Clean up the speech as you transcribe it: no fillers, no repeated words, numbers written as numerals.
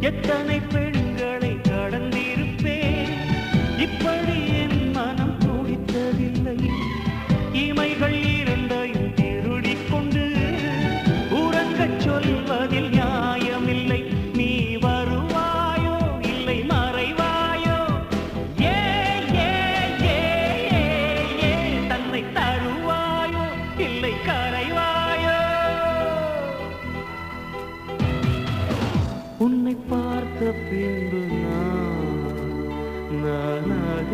எத்தனை பெண்களை கடந்திருப்பேன், இப்படி என் மனம் துடித்ததில்லை. இமைகள் இரண்டையும் திருடிக் கொண்டு உறங்கச் சொல்வதில் நியாயமில்லை. நீ வருவாயோ இல்லை மறைவாயோ, ஏ ஏ ஏ ஏ தன்னை தருவாயோ இல்லை கரைவாயோ. உன்னை பார்த்த பின்பு நானாக